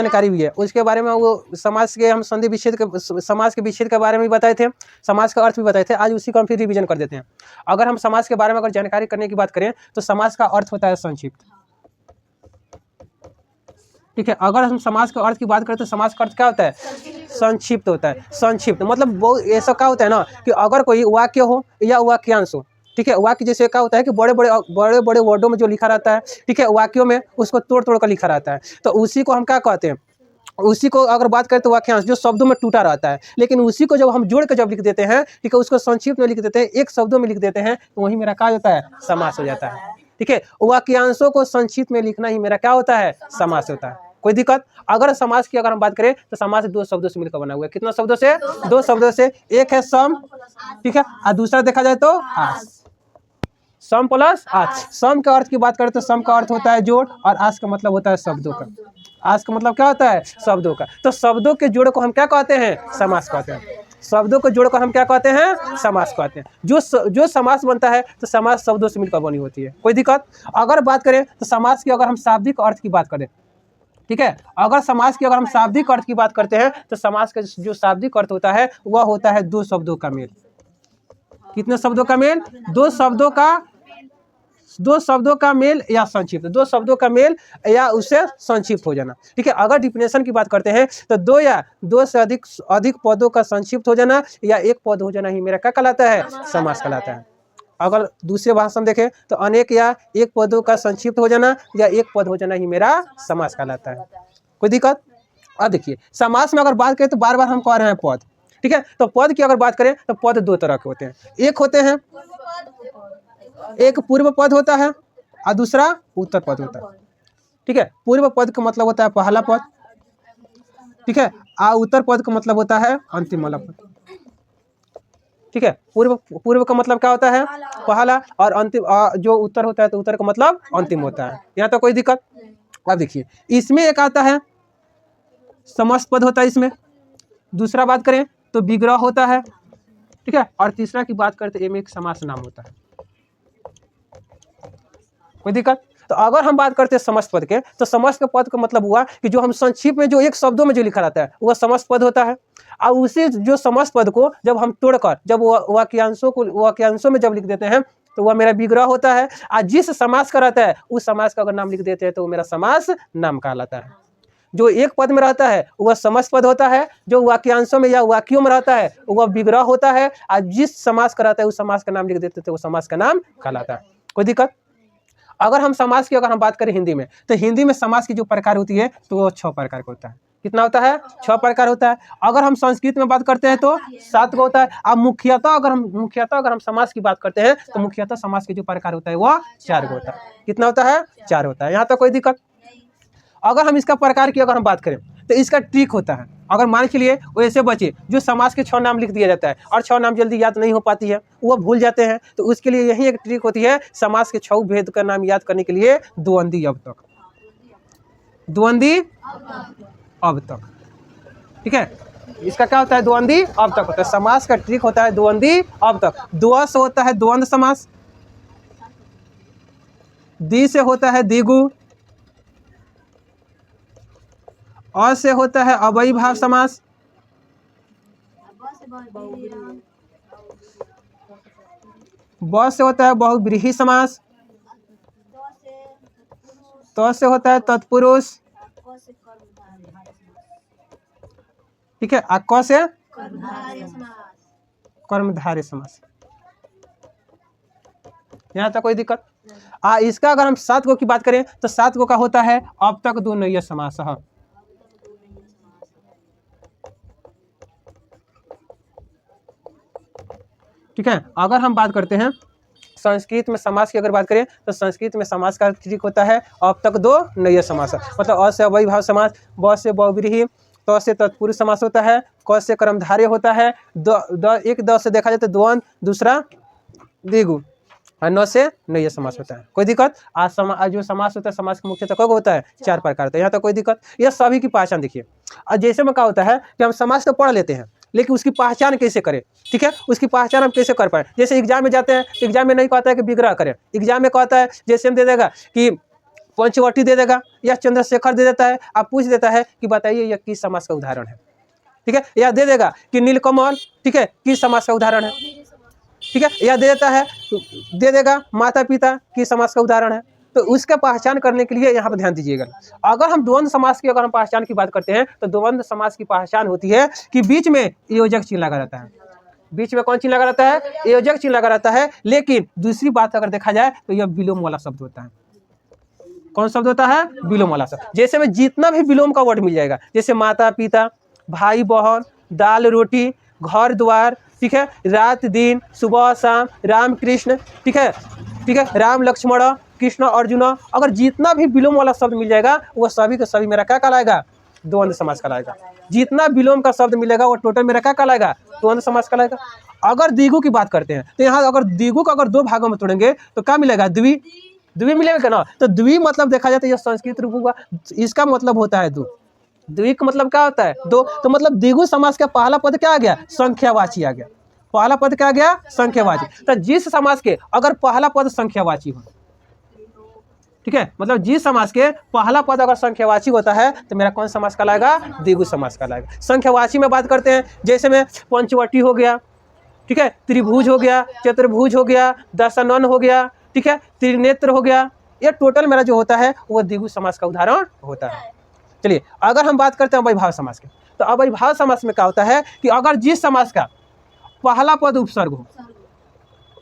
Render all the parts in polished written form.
जानकारी भी है, उसके बारे में वो समाज के हम संधि विच्छेद के समाज के विच्छेद के बारे में भी बताए थे, समाज का अर्थ भी बताए थे। आज उसी को हम फिर रिवीजन कर देते हैं। अगर हम समाज के बारे में अगर जानकारी करने की बात करें तो समाज का अर्थ होता है संक्षिप्त। ठीक है, अगर हम समाज के अर्थ की बात करें तो समाज का अर्थ क्या होता है? संक्षिप्त होता है। संक्षिप्त मतलब वो ऐसा क्या होता है ना कि अगर कोई वाक्य हो या वाक्यांश हो, ठीक है, वाक्य जैसे क्या होता है कि बड़े बड़े वर्डों में जो लिखा रहता है, ठीक है, वाक्यों में उसको तोड़ तोड़ कर लिखा रहता है, तो उसी को हम क्या कहते हैं? उसी को अगर बात करें तो वाक्यांश जो शब्दों में टूटा रहता है, लेकिन उसी को जब हम जोड़ के जब लिख देते हैं, ठीक है, उसको संक्षिप्त में लिख देते हैं, एक शब्दों में लिख देते हैं, तो वही मेरा क्या होता है? समास हो जाता है। ठीक है, वाक्यांशों को संक्षिप्त में लिखना ही मेरा क्या होता है? समास होता है। कोई दिक्कत? अगर समास की अगर हम बात करें तो समास 2 शब्दों से मिलकर बना हुआ है। कितना शब्दों से? 2 शब्दों से। एक है सम, ठीक है, और दूसरा देखा जाए तो आस। सम प्लस आस। सम के अर्थ की बात करें तो सम का अर्थ होता है जोड़, और आस का मतलब होता है शब्दों का। आस का मतलब क्या होता है? शब्दों का। तो शब्दों के जोड़ को हम क्या कहते हैं? समास कहते हैं। शब्दों को जोड़कर हम क्या कहते हैं? समास कहते हैं। जो समास बनता है तो समास शब्दों से मिलकर बनी होती है। कोई दिक्कत? अगर बात करें तो समास की अगर हम शाब्दिक अर्थ की बात करें, ठीक है, अगर समास की अगर हम शाब्दिक अर्थ की बात करते हैं तो समास का जो शाब्दिक अर्थ होता है वह होता है 2 शब्दों का मेल। कितने शब्दों का मेल? 2 शब्दों का मेल या संक्षिप्त, 2 शब्दों का मेल या उससे संक्षिप्त हो जाना। ठीक है, अगर डिफिनेशन की बात करते हैं तो 2 या 2 से अधिक पदों का संक्षिप्त हो जाना या एक पद हो जाना ही मेरा क्या कहलाता है? समास कहलाता है। अगर दूसरे भाषा में देखें तो अनेक या एक पदों का संक्षिप्त हो जाना या एक पद हो जाना ही मेरा समास कहलाता है। कोई दिक्कत? अब देखिए, समास में अगर बात करें तो बार बार हम कह रहे हैं पद, ठीक है, तो पद की अगर बात करें तो पद 2 तरह के होते हैं। एक होते हैं, एक पूर्व पद होता है और दूसरा उत्तर पद होता है। ठीक है, पूर्व पद का मतलब होता है पहला पद, ठीक है, और उत्तर पद का मतलब होता है अंतिम वाला पद। ठीक है, पूर्व का मतलब क्या होता है? पहला, और अंतिम जो उत्तर होता है तो उत्तर का मतलब अंतिम होता है। यहाँ तो कोई दिक्कत? अब देखिए, इसमें एक आता है समस्त पद होता है इसमें। दूसरा बात करें तो विग्रह होता है, ठीक है, और तीसरा की बात करते हैं एक समास नाम होता है। कोई दिक्कत? तो अगर हम बात करते हैं समस्त पद के तो समस्त पद का मतलब हुआ कि जो हम संक्षिप्त में जो एक शब्दों में जो लिखा रहता है वह समस्त पद होता है, और उसी जो समस्त पद को जब हम तोड़कर जब वाक्यांशों में जब लिख देते हैं तो वह मेरा विग्रह होता है, और जिस समास का रहता है उस समास का अगर नाम लिख देते हैं तो वो मेरा समास नाम कहलाता है। जो एक पद में रहता है वह समस्त पद होता है, जो वाक्यांशों में या वाक्यों में रहता है वह विग्रह होता है, और जिस समास का रहता है उस समास का नाम लिख देते हैं तो वो समास का नाम कहलाता है। कोई दिक्कत? अगर हम समास की अगर हम बात करें हिंदी में तो हिंदी में समास की जो प्रकार होती है तो वो 6 प्रकार का होता है। कितना होता है? 6 प्रकार होता है। अगर हम संस्कृत में बात करते हैं तो 7 का होता है। अब मुख्यतः अगर हम समास की बात करते हैं तो मुख्यतः समास के जो प्रकार होता है वह 4 का होता है। कितना होता है? 4 होता है। यहाँ तक कोई दिक्कत? अगर हम इसका प्रकार की अगर हम बात करें तो इसका ट्रिक होता है। अगर मान के लिए वैसे बचे जो समास के 6 नाम लिख दिया जाता है और 6 नाम जल्दी याद नहीं हो पाती है, वो भूल जाते हैं, तो उसके लिए यही एक ट्रिक होती है। समास के 6 भेद का नाम याद करने के लिए द्वंद्वी अब तक, द्वंद्वी अब तक। ठीक है, इसका क्या होता है? द्वंद्वी अब तक होता है। समास का ट्रिक होता है द्वंद्वी अब तक। द्व से होता है द्वंद्व समास, दी से होता है द्विगु, अ से होता है अव्ययीभाव समास, ब से होता है बहुव्रीहि समास, त से होता है तत्पुरुष, ठीक है, और क से कर्मधारय समास। यहाँ तक कोई दिक्कत? इसका अगर हम 7 गो की बात करें तो 7 गो का होता है अब तक दो नैय समास। ठीक है, अगर हम बात करते हैं संस्कृत में समास की अगर बात करें तो संस्कृत में समास का ट्रिक होता है अब तक दो नैय समास। मतलब अ से अव्ययीभाव समास, ब से बहुव्रीहि, त से तत्पुरुष समास होता है, क से कर्मधारय होता है, एक द से देखा जाए तो द्वंद्व, दूसरा द्विगु, और न से नैय समास होता है। कोई दिक्कत? आज जो समास होता है समास का मुख्यतः कब होता है? 4 प्रकार होता है। यहाँ तक कोई दिक्कत? यह सभी की पहचान देखिए। और जैसे में क्या होता है कि हम समास तो पढ़ लेते हैं लेकिन उसकी पहचान कैसे करें? ठीक है, उसकी पहचान हम कैसे कर पाए? जैसे एग्जाम में जाते हैं, एग्जाम में नहीं कहता है कि विग्रह करें, एग्जाम में कहता है जैसे हम दे देगा कि पंचवटी दे देगा या चंद्रशेखर दे देता है, आप पूछ देता है कि बताइए यह किस समास का उदाहरण है, ठीक है, या दे देगा कि नीलकमल, ठीक है, किस समास का उदाहरण है, ठीक है, या दे देता है, दे देगा माता पिता किस समास का उदाहरण है। तो उसका पहचान करने के लिए यहाँ पर ध्यान दीजिएगा। अगर हम द्वंद्व समास की अगर हम पहचान की बात करते हैं तो द्वंद्व समास की पहचान होती है कि बीच में योजक चिन्ह लगा रहता है। बीच में कौन चिन्ह लगा रहता है? योजक चिन्ह लगा रहता है। लेकिन दूसरी बात अगर देखा जाए तो यह विलोम वाला शब्द होता है। कौन शब्द होता है? विलोम वाला शब्द। जैसे में जितना भी विलोम का वर्ड मिल जाएगा, जैसे माता पिता, भाई बहन, दाल रोटी, घर द्वार, ठीक है, रात दिन, सुबह शाम, राम कृष्ण, ठीक है, ठीक है, राम लक्ष्मण, कृष्ण अर्जुन, अगर जितना भी विलोम वाला शब्द मिल जाएगा वो सभी का सभी मेरा क्या कहलाएगा? द्वंद्व समास कहलाएगा। जितना विलोम का शब्द मिलेगा वो टोटल मेरा क्या कहलाएगा? द्वंद्व समास कहलाएगा। अगर द्विगु की बात करते हैं तो यहाँ अगर द्विगु को अगर दो भागों में तोड़ेंगे तो क्या मिलेगा? द्वि, द्वि मिलेगा ना। तो द्वि मतलब देखा जाए तो यह संस्कृत रूप हुआ, इसका मतलब होता है दो। द्वि का मतलब क्या होता है? दो। तो मतलब द्विगु समास का पहला पद क्या आ गया? संख्यावाची आ गया। पहला पद क्या आ गया? संख्यावाची। तो जिस समास के अगर पहला पद संख्यावाची हो, ठीक है, मतलब जिस समास के पहला पद अगर संख्यावाची होता है तो मेरा कौन समास कहलाएगा? द्विगु समास कहलाएगा। संख्यावाची में बात करते हैं, जैसे में पंचवटी हो गया, ठीक है, त्रिभुज हो गया, चतुर्भुज हो गया, दशानन हो गया, ठीक है, त्रिनेत्र हो गया, ये टोटल मेरा जो होता है वो द्विगु समास का उदाहरण होता है। चलिए अगर हम बात करते हैं अव्ययभाव समास के, तो अव्ययभाव समास में क्या होता है कि अगर जिस समास का पहला पद उपसर्ग हो,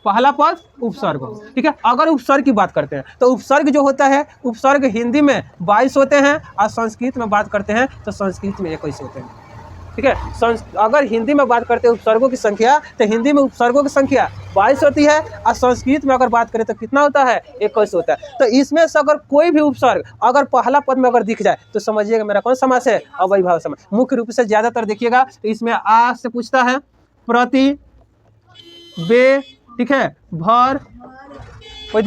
पहला पद उपसर्ग हो, ठीक है, अगर उपसर्ग की बात करते हैं तो उपसर्ग जो होता है, उपसर्ग हिंदी में 22 होते हैं और संस्कृत में बात करते हैं तो संस्कृत में 21 होते हैं, ठीक है। अगर हिंदी में बात करते हैं उपसर्गों की संख्या तो हिंदी में उपसर्गों की संख्या 22 होती है और संस्कृत में अगर बात करें तो कितना होता है? 21 होता है। तो इसमें से अगर कोई भी उपसर्ग अगर पहला पद में अगर दिख जाए तो समझिएगा मेरा कौन समास है? अव्ययभाव समास। मुख्य रूप से ज्यादातर देखिएगा तो इसमें आ से पूछता है, प्रति, बे, ठीक है, भर, कोई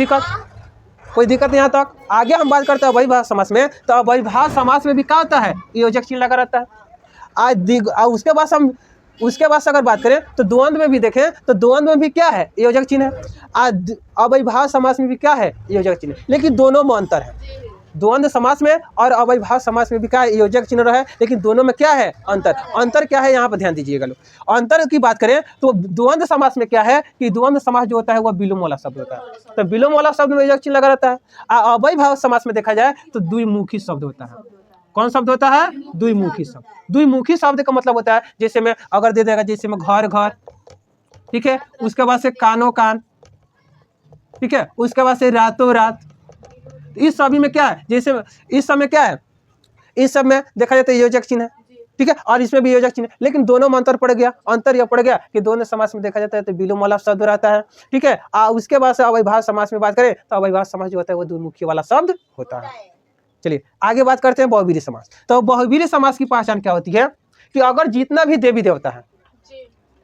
दिक्कत यहाँ तक। आगे हम बात करते हैं अव्ययभाव समास में, तो अव्ययभाव समास में भी क्या होता है? योजक चिन्ह लगा रहता है। उसके बाद से अगर बात करें तो द्वंद्व में भी देखें तो द्वंद्व में भी क्या है? योजक चिन्ह है। अव्ययभाव समास में भी क्या है? योजक चिन्ह। लेकिन दोनों में अंतर है। द्वंद्व समास में और अव्ययभाव समास में भी क्या है? योजक चिन्ह रहा है, लेकिन दोनों में क्या है? अंतर क्या है? यहाँ पर ध्यान दीजिएगा लोग। अंतर की बात करें तो द्वंद्व समास में क्या है कि द्वंद्व समास जो होता है वह विलोम वाला शब्द होता है, तो विलोम वाला शब्द में योजक चिन्ह लगा रहता है। अव्ययभाव समास में देखा जाए तो द्विमुखी शब्द होता है। कौन शब्द होता है? द्विमुखी शब्द। द्विमुखी शब्द का मतलब होता है, जैसे में अगर दे देगा, जैसे में घर घर, ठीक है, उसके बाद से कानो कान, ठीक है, उसके बाद से रातों रात। इस सभी में क्या है? जैसे इस सब में क्या है? इस सब में देखा जाए तो योजक चिन्ह है, ठीक है, और इसमें भी योजक चिन्ह है। लेकिन दोनों में अंतर पड़ गया। अंतर यह पड़ गया कि दोनों समास में देखा जाता है तो विलोम वाला शब्द रहता है, ठीक है। उसके बाद से अव्ययभाव समास में बात करें तो अव्ययभाव समास जो होता है वो द्विमुखी वाला शब्द होता है। चलिए आगे बात करते हैं बहुवीर्य समास। तो बहुवीर्य समास की पहचान क्या होती है कि अगर जितना भी देवी देवता है,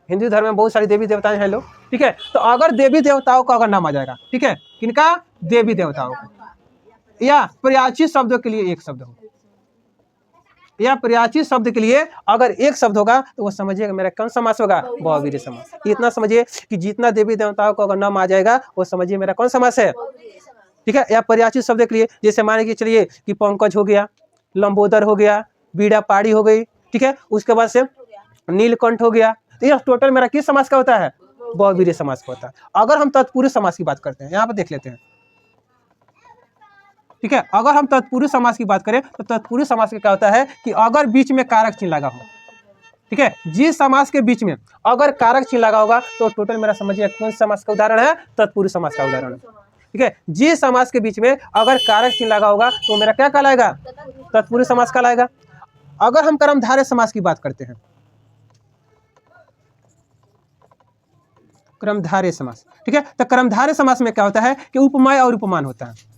हिंदू धर्म में बहुत सारी देवी देवताएं हैं लोग, ठीक है, तो अगर देवी देवताओं का अगर नाम आ जाएगा, ठीक है, किनका? देवी देवताओं का, या पर्यायवाची शब्दों के लिए एक शब्द हो, या पर्यायवाची शब्द के लिए अगर एक शब्द होगा तो वो समझिएगा मेरा कौन समास होगा? बहुवीर्य समास। इतना समझिए कि जितना देवी देवताओं को अगर नाम आ जाएगा वो समझिए मेरा कौन समास है? ठीक है। या पर्यायवाची शब्द के लिए जैसे माने कि चलिए कि पंकज हो गया, लंबोदर हो गया, बीड़ा पाड़ी हो गई, ठीक है, उसके बाद से नीलकंठ हो गया। तो यह टोटल मेरा किस समास का होता है? बहुवीर्य समास का होता है। अगर हम तत्पुरुष समास की बात करते हैं, यहाँ पर देख लेते हैं, ठीक है, अगर हम तत्पुरुष समास की बात करें तो तत्पुरुष समास का क्या होता है कि अगर बीच में कारक चिन्ह लगा हो, ठीक है, जिस समास के बीच में अगर कारक चिन्ह लगा होगा तो टोटल मेरा समझिए कौन समास का उदाहरण है? तत्पुरुष समास का उदाहरण है, ठीक है। जिस समास के बीच में अगर कारक चिन्ह लगा होगा तो मेरा क्या कहलाएगा? तत्पुरुष समास कहलाएगा। अगर हम कर्मधारय समास की बात करते हैं, कर्मधारय समास, ठीक है, तो कर्मधारय समास में क्या होता है कि उपमेय और उपमान होता है,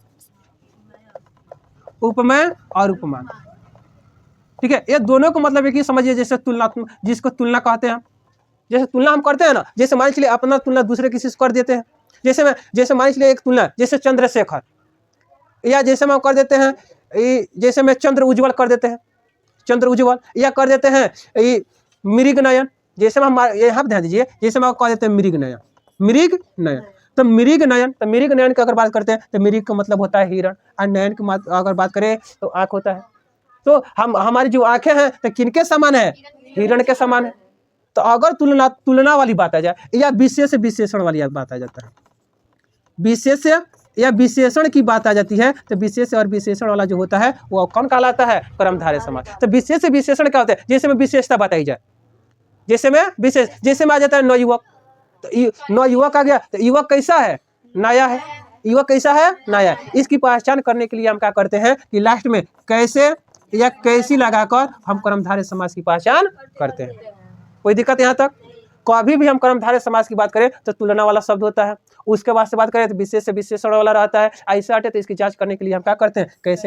उपमेय और उपमान, ठीक है। ये दोनों को मतलब एक ही समझिए, जैसे तुलनात्मक, जिसको तुलना कहते हैं। जैसे तुलना हम करते हैं ना, जैसे मान लीजिए अपना तुलना दूसरे किसी से कर देते हैं, जैसे मान लीजिए एक तुलना जैसे चंद्रशेखर, या जैसे हम कर देते हैं जैसे में चंद्र उज्ज्वल कर देते हैं, चंद्र उज्ज्वल, या कर देते हैं मृग नयन। जैसे हम यहाँ ध्यान दीजिए, जैसे हम कह देते हैं मृग नयन, मृग नयन, तो मृग नयन, तो मृग नयन की अगर बात करते हैं तो मृग का मतलब होता है हिरण, और नयन की अगर बात करें तो आंख होता है। तो हमारी जो आंखें हैं तो किनके समान है? हिरण के समान है। तो अगर तुलना वाली बात आ जाए या विशेष विशेषण वाली बात आ जाता है, विशेष या विशेषण की बात आ जाती है, तो विशेष और विशेषण वाला जो होता है वो कौन कहलाता है? कर्मधारय समास। तो विशेष विशेषण क्या होता है? जैसे में विशेषता बताई जाए, जैसे में विशेष, जैसे में आ जाता है नवयुवक, तो नवयुवक आ गया, तो युवक कैसा है? नया है। युवक कैसा है? नया है। इसकी पहचान करने के लिए हम क्या करते हैं कि लास्ट में कैसे या कैसी लगाकर हम कर्मधारय समास की पहचान करते हैं। कोई दिक्कत यहाँ तक? कभी भी हम कर्मधारय समास की बात करें तो तुलना वाला शब्द होता है, उसके बाद से बात करें तो विशेष से विशेषण वाला रहता है। ऐसा हटे तो इसकी जांच करने के लिए हम क्या करते हैं, कैसे